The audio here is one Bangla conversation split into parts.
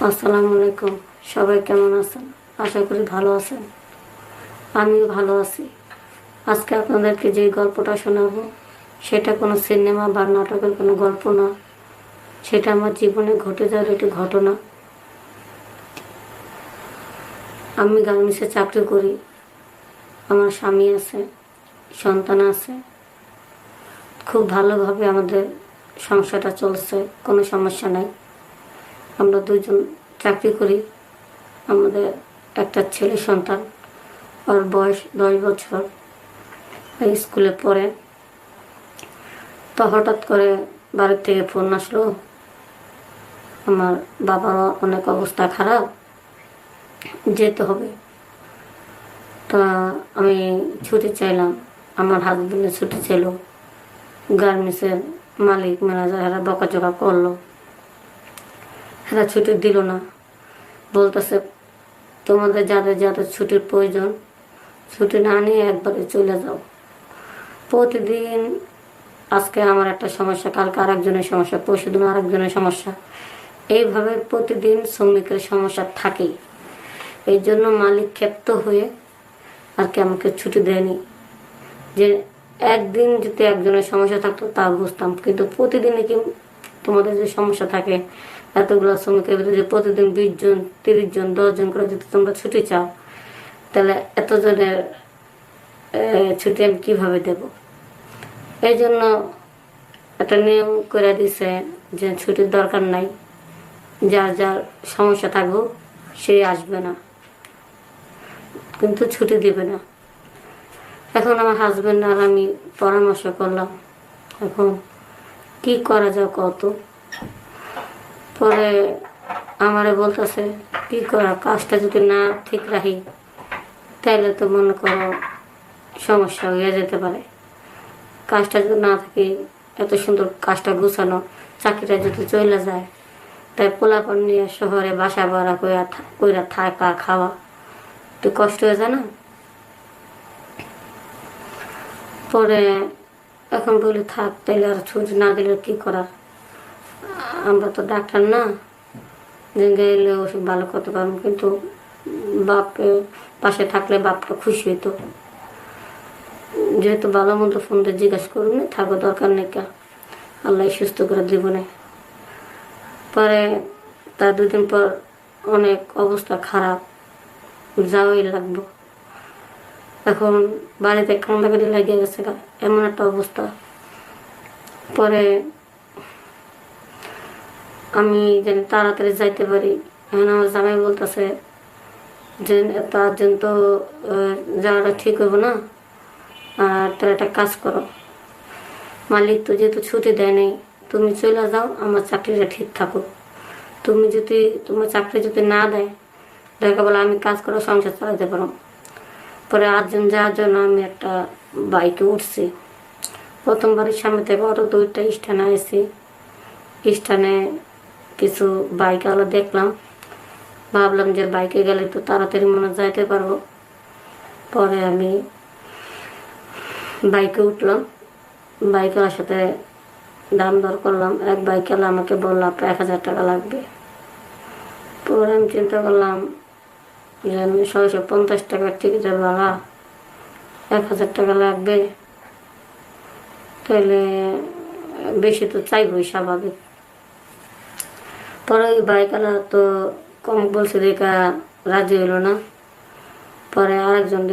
আসসালামু আলাইকুম। সবাই কেমন আছেন? আশা করি ভালো আছেন। আমিও ভালো আছি। আজকে আপনাদেরকে যে গল্পটা শোনাবো সেটা কোনো সিনেমা বা নাটকের কোনো গল্প না, সেটা আমার জীবনে ঘটে যাওয়ার একটি ঘটনা। আমি গার্মেন্টসে চাকরি করি, আমার স্বামী আছে, সন্তান আছে। খুব ভালোভাবে আমাদের সংসারটা চলছে, কোনো সমস্যা নাই। আমরা দুজন চাকরি করি। আমাদের একটা ছেলে সন্তান, ওর বয়স 10 বছর, স্কুলে পড়ে। তো হঠাৎ করে বাড়ির থেকে ফোন আসলো, আমার বাবারও অনেক অবস্থা খারাপ, যেতে হবে। তা আমি ছুটি চাইলাম, আমার হাজবেন্ডের ছুটি ছিল। গার্মেন্টসের মালিক ম্যানেজার এরা বকাঝকা করলো, এরা ছুটি দিল না। বলতেছে তোমাদের যাদের যাদের ছুটির প্রয়োজন ছুটি না নিয়ে একবারে চলে যাও। প্রতিদিন আজকে আমার একটা সমস্যা, কালকে আরেকজনের সমস্যা, পরশুদিন আরেকজনের সমস্যা, এইভাবে প্রতিদিন শ্রমিকের সমস্যা থাকেই। এই জন্য মালিক ক্ষেপ্ত হয়ে আর কি আমাকে ছুটি দেয়নি। যে একদিন যদি একজনের সমস্যা থাকতো তা বুঝতাম, কিন্তু প্রতিদিনই কি তোমাদের যে সমস্যা থাকে, এতগুলো শ্রমিকের ভিতরে যে প্রতিদিন 20 জন 30 জন 10 জন করে যদি তোমরা ছুটি চাও, তাহলে এতজনের ছুটি আমি কীভাবে দেব? এই জন্য একটা নিয়ম করে দিছে যে ছুটির দরকার নাই, যার যার সমস্যা থাকবো সে আসবে না, কিন্তু ছুটি দিবে না। এখন আমার হাজব্যান্ড আর আমি পরামর্শ করলাম, এখন কি করা যায় কত। পরে আমারে বলতেছে কি করা, কাজটা যদি না ঠিক রাখি তাইলে তো মনে করো সমস্যা হয়ে যেতে পারে। কাজটা যদি না থাকে, এত সুন্দর কাজটা গুছানো, চাকরিটা যদি চলে যায়, তাই পোলাপান নিয়ে শহরে বাসা ভাড়া কইরা থাকা খাওয়া একটু কষ্ট হয়ে যায় না। পরে এখন বলি থাক, তাইলে আর ছুটি না দিলে কি করার, আমরা তো ডাক্তার না যে গেলে ওষুধ ভালো করতে পারবো, কিন্তু বাপে পাশে থাকলে বাপটা খুশি হইতো। যেহেতু ভালো মতো ফোন দিয়ে জিজ্ঞাসা করুন, থাকো দরকার নেই, কা আল্লাহ সুস্থ করে দিব না। পরে তার 2 দিন পর অনেক অবস্থা খারাপ, যাওয়াই লাগবো। এখন বাড়িতে কান্দাকাটি লাগিয়ে গেছে, এমন একটা অবস্থা। পরে আমি যেন তাড়াতাড়ি যাইতে পারি। এখন আমার জামাই বলতেছে যে এত আর্জেন্ট তো যাওয়াটা ঠিক হইব না, আর তোর একটা কাজ করো, মালিক তো যেহেতু ছুটি দেয় নেই, তুমি চলে যাও, আমার চাকরিটা ঠিক থাকো। তুমি যদি তোমার চাকরি যদি না দেয়, দেখা বলে আমি কাজ করে সংসার চালাতে পারো। পরে আর্জেন্ট যাওয়ার জন্য আমি একটা বাইকে উঠছি। প্রথমবারের সামনে থেকে আরও 2টা স্ট্যান্ড আসছি। স্ট্যান্ডে কিছু বাইকওয়ালা দেখলাম, ভাবলাম যে বাইকে গেলে তো তাড়াতাড়ি মনে যাইতে পারবো। পরে আমি বাইকে উঠলাম, বাইকওয়ালার সাথে দাম দর করলাম। এক বাইকওয়ালা আমাকে বললো আপনার 1000 টাকা লাগবে। পরে আমি চিন্তা করলাম যে আমি 650 টাকার টিকিটের ভাড়া, 1000 টাকা লাগবে, তাহলে বেশি তো চাইবই স্বাভাবিক। পরে ওই বাইকওয়ালা তো কম বলছে, দেখা রাজি হইল না। পরে আরেকজন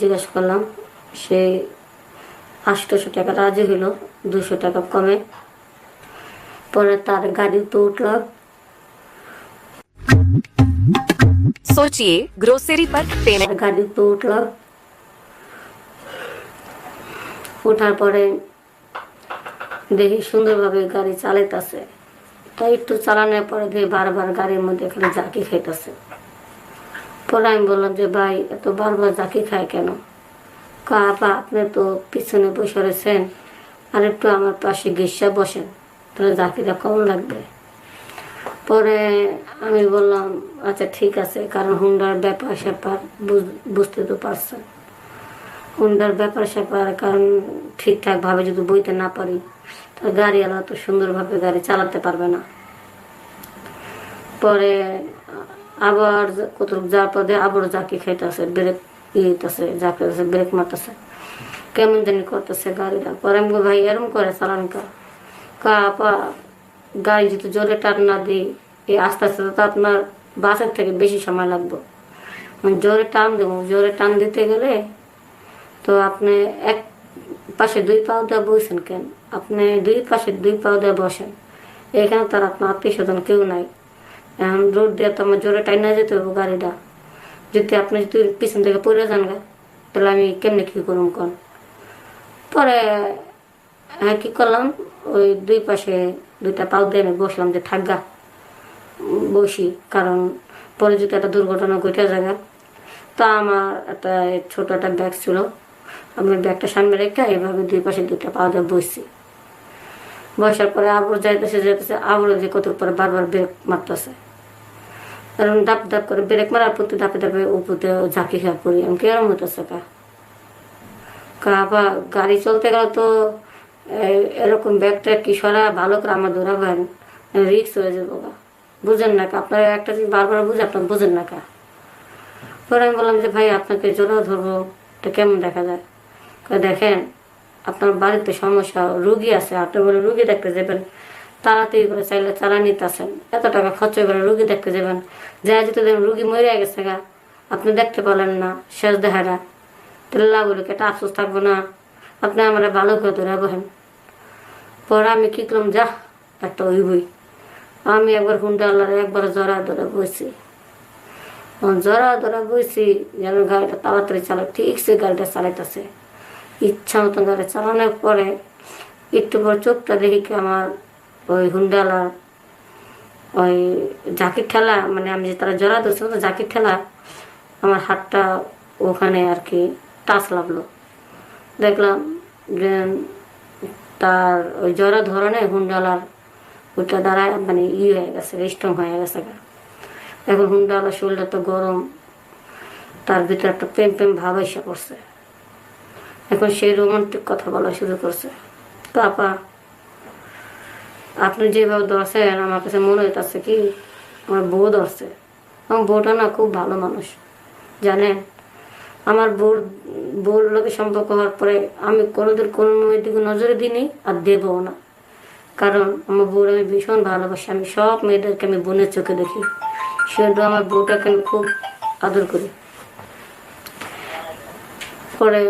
জিজ্ঞেস করলাম, সে 800 টাকা রাজি হইল, 200 টাকা কমে। পরে তার গাড়িতে উঠলাম। सोचिए ग्रोसरी पर पेमेंट। গাড়িতে উঠলাম, ওঠার পরে দেখি সুন্দরভাবে গাড়ি চালাইতেছে। তাই একটু চালানোর পরে দেখি বারবার গাড়ির মধ্যে এখানে জাকি খাইতেছে। পরে আমি বললাম যে ভাই এত বারবার জাকি খায় কেন? আপা আপনি তো পিছনে বসে রয়েছেন, আর একটু আমার পাশে ঘেঁষা বসেন, তাহলে জাকিটা কম লাগবে। পরে আমি বললাম আচ্ছা ঠিক আছে, কারণ হুন্ডার ব্যাপার স্যাপার বুঝতে তো পারছেন, হুন্ডার ব্যাপার স্যাপার কারণ ঠিকঠাকভাবে যদি বইতে না পারি, তাহলে গাড়িওয়ালা তো সুন্দরভাবে গাড়ি চালাতে পারবে না। পরে আবার কত যাওয়ার পরে আবার জাকি খাইতেছে, ব্রেক ইতেছে, জাকিতেছে, ব্রেক মারতেছে, কেমন জানি করতেছে গাড়িটা। পরে আমি বলি, ভাই এরম করে চালান আপা গাড়ি যদি জোরে টান না দিই, এই আস্তে আস্তে তো আপনার বাসের থেকে বেশি সময় লাগবে। জোরে টান দেবো, জোরে টান দিতে গেলে তো আপনি এক পাশে দুই পাও দিয়ে বসেন কেন? আপনি দুই পাশে দুই পাও দিয়ে বসেন, এখানে তার আপনার আত্মীয় স্বজন কেউ নাই। এখন রোড দিয়ে তো আমার জোরে টাইনা যেতে হবে গাড়িটা। যদি আপনি যদি পিছন থেকে পড়ে যান গা, তাহলে আমি কেমনি কী করুন কোন? পরে হ্যাঁ কী করলাম, ওই দুই পাশে দুইটা পাও দিয়ে আমি বসলাম যে থাকগা বসি, কারণ পরে যদি একটা দুর্ঘটনা ঘটে যায়। তা আমার একটা ছোট একটা ব্যাগ ছিল, আমি ব্যাগটা সামনে রেখে এইভাবে দুই পাশে দুইটা পা দিয়ে বসছি। বসার পরে আবার যাইতেছে আবারও যে কত পরে বারবার ব্রেক মারতেছে, কারণ দাপ দাপ করে ব্রেক মারার প্রতি দাপে দাপে উপরে ঝাঁকি খেয়ে পড়ি। আমি কেরম হইতেছে আবার গাড়ি চলতে গেলে তো এরকম ব্যাগটা কি সরা ভালো করে আমার ধরাবেন, রিক্স হয়ে যাবো বুঝেন না আপনার একটা জিনিস বারবার বুঝে আপনার বুঝেন না পরে আমি বললাম যে ভাই আপনাকে জোড়াও ধরবো, এটা কেমন দেখা যায়? দেখেন আপনার বাড়িতে সমস্যা, রুগী আছে, আপনি বলে রুগী দেখতে যাবেন, তাড়াতাড়ি করে চাইলে চালা নিতেছেন, এত টাকা খরচ করে রুগী দেখতে যাবেন, যা যেতে দেবেন রুগী মরে গেছে আপনি দেখতে পারলেন না, শেষ দেখাটা তাহলে লাভ হলো একটা আফসোস থাকবো না? আপনি আমার ভালো করে ধরে বহেন। পরে আমি কি করলাম, যা একটা ওই বই, আমি একবার হুন্ডা আল্লাহ একবার জরা ধরে বসছি, জরা ধরা বসছি যেন গাড়িটা তাড়াতাড়ি চালায়, ঠিক সে গাড়িটা চালাইতেছে ইচ্ছা মতন গাড়ি চালানোর পরে একটু পর চোখটা দেখি কি আমার ওই হুন্ডালার ওই ঝাঁকির ঠেলা, মানে আমি যে তারা জরা ধরছিল তো ঝাঁকির ঠেলা আমার হাতটা ওখানে আর কি টাচ লাগলো। দেখলাম যে তার ওই জরা ধরনে হুন্ডালার ওইটা দাঁড়ায় মানে হয়ে গেছে, স্ট্রং হয়ে গেছে। এখন হুন্ডালার শরীরটা তো গরম, তার ভিতরে একটা প্রেম প্রেম ভাব এসে পড়ছে। এখন সেই রোমান্টিক কথা বলা শুরু করছে। তো আপা আপনি যেভাবে ধরছেন আমার কাছে মনে হইতেছে কি আমার বউ ধরছে। আমার বউটা না খুব ভালো মানুষ জানেন। আমার বউর লোকের সম্পর্ক হওয়ার পরে আমি কোনোদিন কোনো মেয়ের দিকে নজরে দিইনি আর দেবও না, কারণ আমার বউর আমি ভীষণ ভালোবাসি। আমি সব মেয়েদেরকে আমি বোনের চোখে দেখি, সেহেতু আমার বউটাকে আমি খুব আদর করি। পরে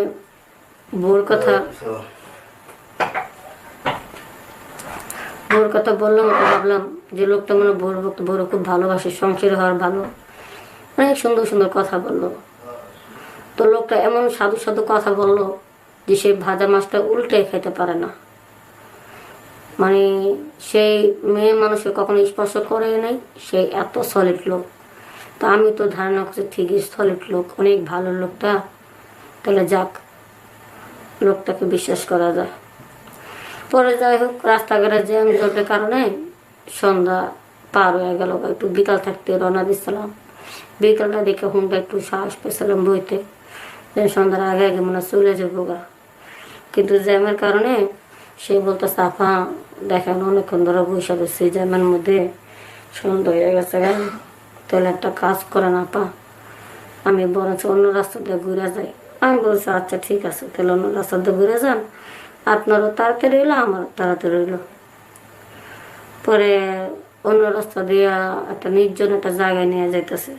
বউর কথা বললাম, ভাবলাম যে লোকটা মানে বউর খুব ভালোবাসে, সংসার হওয়ার ভালো, অনেক সুন্দর সুন্দর কথা বললো। তো লোকটা এমন সাধু সাধু কথা বললো যে সেই ভাজা মাছটা উল্টে খেতে পারে না, মানে সেই মেয়ে মানুষের কখনো স্পর্শ করে নাই, সে এত সলিড লোক। তো আমি তো ধারণা করছি ঠিকই সলিড লোক, অনেক ভালো লোকটা, তাহলে যাক লোকটাকে বিশ্বাস করা যায়। পরে যাই হোক রাস্তাঘাটে জ্যাম জটের কারণে সন্ধ্যা পার হয়ে গেল, একটু বিকাল থাকতে রওনা দিচ্ছিলাম। বিকালটা দেখে হুন্ডা একটু সাহস পেয়েছিলাম বইতে, সন্ধ্যার আগে আগে মনে চলে যাবো কিন্তু জ্যামের কারণে সে বলতো সাফা দেখেন অনেকক্ষণ ধরে বসে রয়েছে জ্যামের মধ্যে, সন্ধ্যা হয়ে গেছে তাহলে একটা কাজ করে না পা, আমি বরঞ্চ অন্য রাস্তা দিয়ে ঘুরে যাই। আমি বলছি আচ্ছা ঠিক আছে, তাহলে অন্য রাস্তা দিয়ে ঘুরে যান, আপনারও তাড়াতাড়ি রইলো আমারও তাড়াতাড়ি রইলো। পরে অন্য রাস্তা দিয়ে একটা নির্জন একটা জায়গায় নিয়ে যাইতেছে।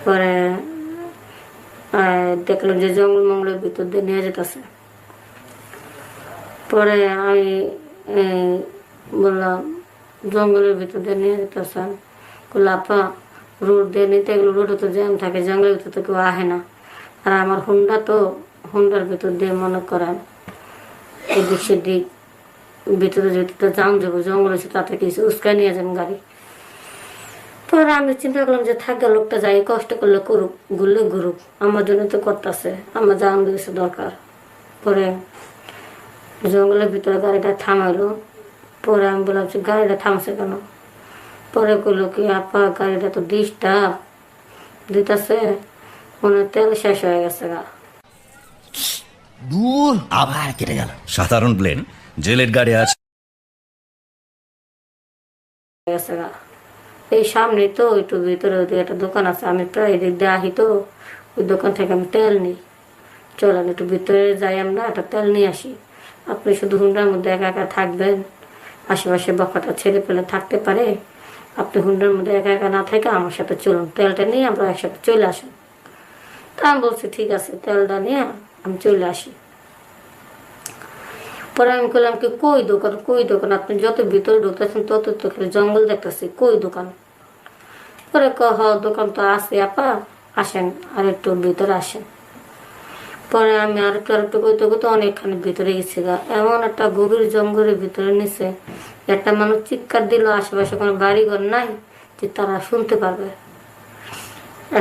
পরে দেখলাম যে জঙ্গল মঙ্গলের ভিতর দিয়ে নিয়ে যেতেছে। পরে আমি বললাম জঙ্গলের ভিতর দিয়ে নিয়ে যেতেছেন, লাফা রোড দিয়ে নিতে গেলে রোডে তো জ্যাম থাকে, জঙ্গলের ভিতর তো কেউ আহে না, আর আমার হুন্ডা তো হুন্ডার ভিতর দিয়ে মনে করেন এদিক সেদিক ভিতরে যেতে তো জাম যাবো, জঙ্গল আছে তাতে কিছু উস্কায় নিয়ে যাবেন গাড়ি। পরে আমি চিন্তা করলাম যে থাকা লোকটা যাই কষ্ট করলে করুক, ঘুরলে ঘুরুক, আমার জন্য তো করতেছে, আমার জান দিয়েছে দরকার। পরে জঙ্গলের ভিতরে গাড়িটা থামাইলো। পরে আমি বললাম যে গাড়িটা থামছে কেন? পরে কইলো কি আপা গাড়িটা তো ডিস্টার্ব দিতেছে, মনে তেল শেষ হয়ে গেছে দূর আবার কেটে গেল। সাধারণ প্লেন জেলের গাড়ি আছে। এই সামনে তো একটু ভিতরে ওদিকে একটা দোকান আছে, আমি প্রায় এদিক দিয়ে আহি তো, ওই দোকান থেকে আমি তেল নিই। চলেন একটু ভিতরে যাই, আমরা একটা তেল নিয়ে আসি। আপনি শুধু হুন্ডার মধ্যে একা একা থাকবেন, আশেপাশে বকাটা ছেড়ে পেলে থাকতে পারে। আপনি হুন্ডার মধ্যে একা একা না থেকে আমার সাথে চলুন, তেলটা নিয়ে আমরা একসাথে চলে আসুন। তা আমি বলছি ঠিক আছে, তেলটা নিয়ে আমি চলে আসি। পরে আমি বললাম কি কই দোকান, কই দোকান? আপনি যত ভিতরে ঢুকতেছেন তত তো খালি জঙ্গল দেখতেছি, কই দোকান? পরে দোকান তো আছে আপা, আসেন আর একটু ভিতরে আসেন। পরে আমি আরেকটু আরেকটু করতে করতে অনেকখানি ভিতরে গেছি গা। এমন একটা গভীর জঙ্গলের ভিতরে নিচে একটা মানুষ চিৎকার দিল, আশেপাশে কোনো বাড়িঘর নাই যে তারা শুনতে পারবে।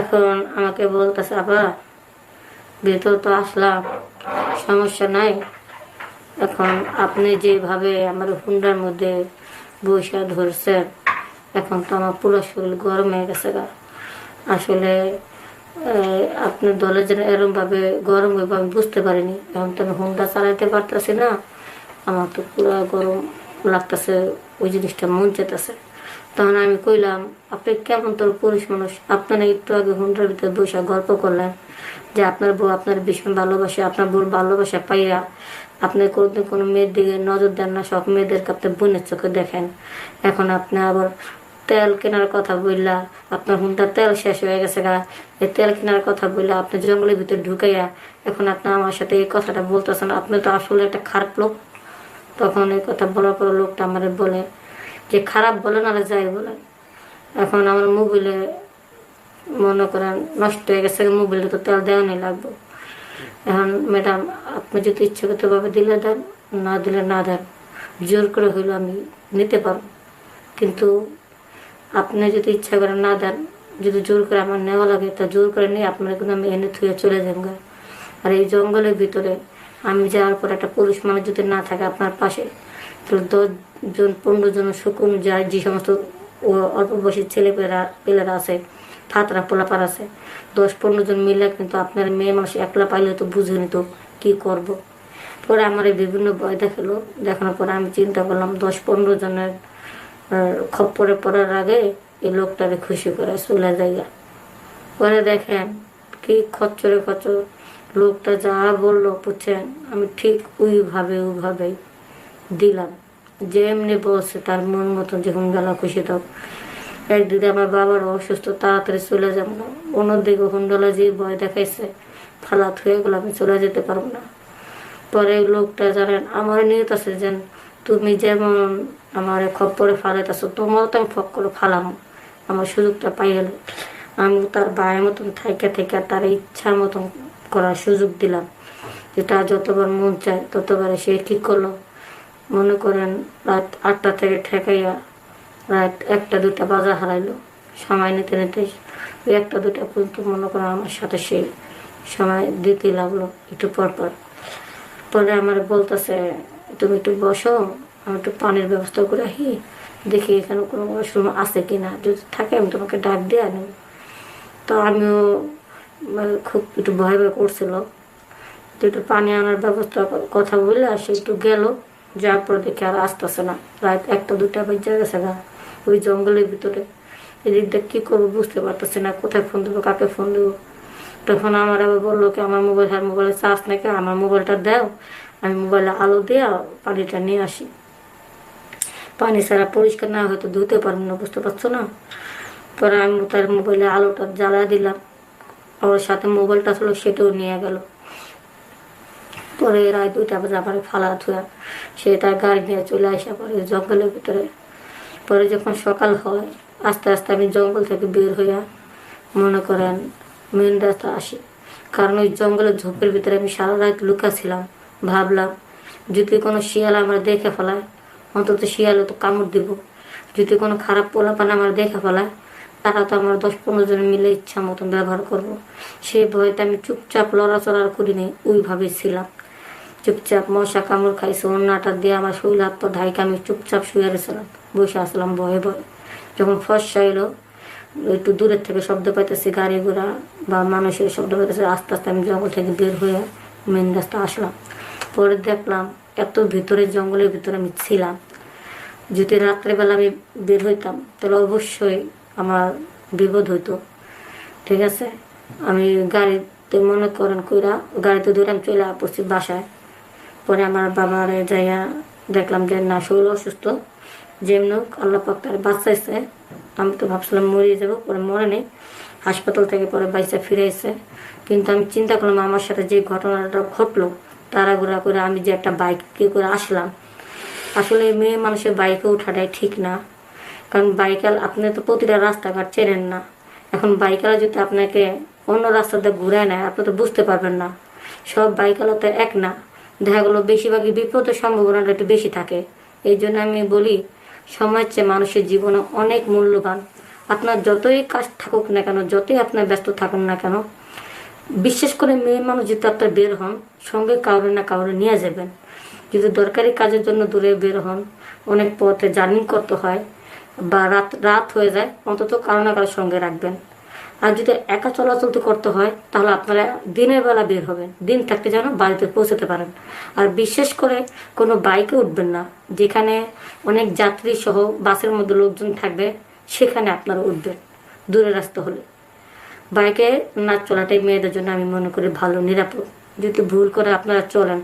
এখন আমাকে বলতেছে আপা ভিতর তো আসলাম, সমস্যা নাই। এখন আপনি যেভাবে আমার হুন্ডার মধ্যে বৈশা ধরছেন, এখন তো আমার পুরো শরীর গরম হয়ে গেছে গা। আসলে আপনার দলে যেন এরমভাবে গরম হইব আমি বুঝতে পারিনি। এখন তো আমি হুন্ডা চালাইতে পারতেছি না, আমার তো পুরো গরম লাগতেছে, ওই জিনিসটা মন চেতেছে। তখন আমি কইলাম আপনি কেমন তোর পুরুষ মানুষ, আপনারা একটু আগে হুন্ডার ভিতরে বসে গল্প করলেন যে আপনার বউ আপনার ভীষণ ভালোবাসে, আপনার বউর ভালোবাসা পাইয়া আপনি কোনোদিন কোনো মেয়ের দিকে নজর দেন না, সব মেয়েদেরকে আপনি বোনের চোখে দেখেন। এখন আপনি আবার তেল কেনার কথা বললা, আপনার হুন্ডার তেল শেষ হয়ে গেছে গা, এই তেল কেনার কথা বললা আপনি জঙ্গলের ভিতরে ঢুকাইয়া এখন আপনি আমার সাথে এই কথাটা বলতেছেন, আপনি তো আসলে একটা খারাপ লোক। তখন এই কথা বলার পর লোকটা আমার বলে যে খারাপ বলেন আর যাই বলেন, এখন আমার মোবাইলে মনে করেন নষ্ট হয়ে গেছে, মোবাইলে তো তেল দেওয়ানি লাগবে। এখন ম্যাডাম আপনি যদি ইচ্ছাগতভাবে দিলে দেন, না দিলে না দেন, জোর করে হইলো আমি নিতে পারবো, কিন্তু আপনি যদি ইচ্ছা করে না দেন, যদি জোর করে আমার নেওয়া লাগে তা জোর করে নিয়ে আপনারা কিন্তু আমি এনে থুয়ে চলে যাবো। আর এই জঙ্গলের ভিতরে আমি যাওয়ার পর একটা পুরুষ মানুষ যদি না থাকে আপনার পাশে, তাহলে 10 জন 15 জন শকুন যায়, যে সমস্ত অল্প বয়সী পেলেরা আছে, ফাতরা পোলাপার আছে, 10-15 জন মিলে কিন্তু আপনার মেয়ে মানুষ একলা পাইলে তো বুঝে নিত কি করব। পরে আমার এই বিভিন্ন ভয় দেখালো, দেখানোর পরে আমি চিন্তা করলাম 10-15 জনের খপ্পরে পড়ার আগে এই লোকটারে খুশি করে চলে যাইয়া। পরে দেখেন কি খচ্চরে খচ্চর লোকটা যা বললো বুঝছেন, আমি ঠিক ওইভাবেই দিলাম, যেমনি বলছে তার মন মতন যখন গেলা খুশি থাক। একদিকে আমার বাবার অসুস্থ, তাড়াতাড়ি চলে যাবো না, অন্যদিকে হুন্ডলা যে ভয় দেখাইছে ফালাত হয়ে গেলো, আমি চলে যেতে পারবো না। পরে লোকটা জানেন আমার নিয়ত আছে যে তুমি যেমন আমার খপ্পরে ফালাইতেছো তোমারও তো আমি ফক করে ফালাম, আমার সুযোগটা পাই গেলে আমি তার ভাইয়ের মতন থেকে তার ইচ্ছা মতন করার সুযোগ দিলাম, যেটা যতবার মন চায় ততবারে সে ঠিক করলো। মনে করেন রাত 8টা থেকে ঠেকাইয়া রাত 1টা-2টা বাজা হারাইলো, সময় নিতে নিতে ওই 1টা-2টা পর্যন্ত মনে করেন আমার সাথে সে সময় দিতে লাগলো একটু পর পরে আমার বলতেছে তুমি একটু বসো, আমি একটু পানির ব্যবস্থা করে আসি, দেখি এখানে কোনো ওয়াশরুম আছে কিনা, যদি থাকে আমি তোমাকে ডাক দিয়ে আনি। তো আমিও খুব একটু ভয় করছিল, তো একটু পানি আনার ব্যবস্থা কথা বললে আর সে একটু গেল, যাওয়ার পর দেখে আর আসতেছে না, রাত 1টা-2টা বেজে গেছে গা ওই জঙ্গলের ভিতরে। এদিক দিয়ে কী করবো বুঝতে পারতেছি না, কোথায় ফোন দেবো, কাকে ফোন দেবো। তখন আমার আবার বললো কি আমার মোবাইলে চার্জ নাকি, আমার মোবাইলটা দাও, আমি মোবাইলে আলো দিয়ে পানিটা নিয়ে আসি। পানি ছাড়া পরিষ্কার না হয়তো ধুতে পারবো না, বুঝতে পারছো না। পরে আমি তার মোবাইলে আলোটা জ্বালা দিলাম, ওর সাথে মোবাইলটা ছিল সেটাও নিয়ে গেল। পরে রাত 2টা বাজে আবার ফালা থুয়া সে তার গাড়ি নিয়ে চলে আসা পরে জঙ্গলের ভিতরে। পরে যখন সকাল হয় আস্তে আস্তে আমি জঙ্গল থেকে বের হইয়া মনে করেন মেন রাস্তা আসি, কারণ ওই জঙ্গলের ঝোপের ভিতরে আমি সারা রাত লুকাছিলাম। ভাবলাম যদি কোনো শিয়াল আমার দেখে ফেলায়, অন্তত শিয়ালে তো কামড় দিব, যদি কোনো খারাপ পোলাপান আমার দেখে ফেলায় তারা তো আমার 10-15 জন মিলে ইচ্ছা মতন ব্যবহার করব। সেই ভয়তে আমি চুপচাপ লড়াচড়া করিনি, ওইভাবে ছিলাম চুপচাপ। মশা কামড় খাইছে, অন্যটা দিয়ে আমার শরীর হাত পা ধাইকে আমি চুপচাপ শুয়ে গেছিলাম, বসে আসলাম ভয়ে ভয়ে। যখন ফর্সা এলো একটু দূরের থেকে শব্দ পাইতেছি, গাড়ি ঘোড়া বা মানুষের শব্দ পাইতেছে, আস্তে আস্তে আমি জঙ্গল থেকে বের হয়ে মেন রাস্তা আসলাম। পরে দেখলাম এত ভিতরে জঙ্গলের ভিতরে আমি ছিলাম, যদি রাত্রেবেলা আমি বের হইতাম তাহলে অবশ্যই আমার বিপদ হইতো। ঠিক আছে, আমি গাড়িতে মনে করেন কইরা গাড়িতে ধরে আমি চলে পড়ছি বাসায়। পরে আমার বাবারে যাইয়া দেখলাম যে না, শরীর অসুস্থ, যেমন আল্লাহ পাক তার বাঁচাইছে। আমি তো ভাবছিলাম মরিয়ে যাবো, পরে মরে নেই, হাসপাতাল থেকে পরে বাইসা ফিরেছে। কিন্তু আমি চিন্তা করলাম আমার সাথে যে ঘটনাটা ঘটলো, তাড়াহুড়া করে আমি যে একটা বাইকে করে আসলাম, আসলে মেয়ে মানুষের বাইকে ওঠাটাই ঠিক না। কারণ বাইকাল আপনি তো প্রতিটা রাস্তাঘাট চেনেন না। এখন বাইকালা যদি আপনাকে অন্য রাস্তাতে ঘুরায় নেয়, আপনি তো বুঝতে পারবেন না। সব বাইকালা তো এক না, দেখা গেলো বেশিরভাগই বিপদের সম্ভাবনাটা একটু বেশি থাকে। এই জন্য আমি বলি, সময়ের চেয়ে মানুষের জীবনে অনেক মূল্যবান। আপনার যতই কাজ থাকুক না কেন, যতই আপনার ব্যস্ত থাকুন না কেন, বিশেষ করে মেয়ে মানুষ যদি আপনার বের হন, সঙ্গে কাউরে না কাউরে নিয়ে যাবেন। যদি দরকারি কাজের জন্য দূরে বের হন, অনেক পথে জার্নি করতে হয় বা রাত হয়ে যায়, অন্তত কারো না কারোর সঙ্গে রাখবেন। আর যদি একা চলাচল করতে হয়, তাহলে আপনারা দিনের বেলা বের হবেন, দিন থাকতে যেন বাড়িতে পৌঁছতে পারেন। আর বিশেষ করে কোনো বাইকে উঠবেন না যেখানে অনেক যাত্রী সহ বাসের মধ্যে লোকজন থাকবে, সেখানে আপনারা উঠবেন দূরের রাস্তা হলে। বাইকে না চলাটাই মেয়েদের জন্য আমি মনে করি ভালো, নিরাপদ। যদি ভুল করে আপনারা চলেন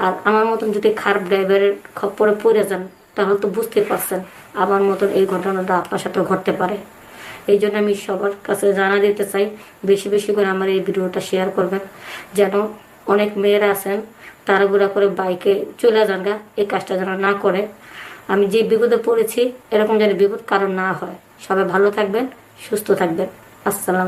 আর আমার মতন যদি খারাপ ড্রাইভারের খপ্পরে পড়ে যান, তাহলে তো বুঝতে পারছেন আমার মতন এই ঘটনাটা আপনার সাথে ঘটতে পারে। এই জন্য আমি সবার কাছে জানা দিতে চাই, বেশি বেশি করে আমার এই ভিডিওটা শেয়ার করবেন, যেন অনেক মেয়েরা আছেন তাড়াহুড়া করে বাইকে চলে যান গা, এই কাজটা যেন না করে। আমি যে বিপদে পড়েছি, এরকম যেন বিপদ কারণ না হয়। সবাই ভালো থাকবেন, সুস্থ থাকবেন। আসসালাম।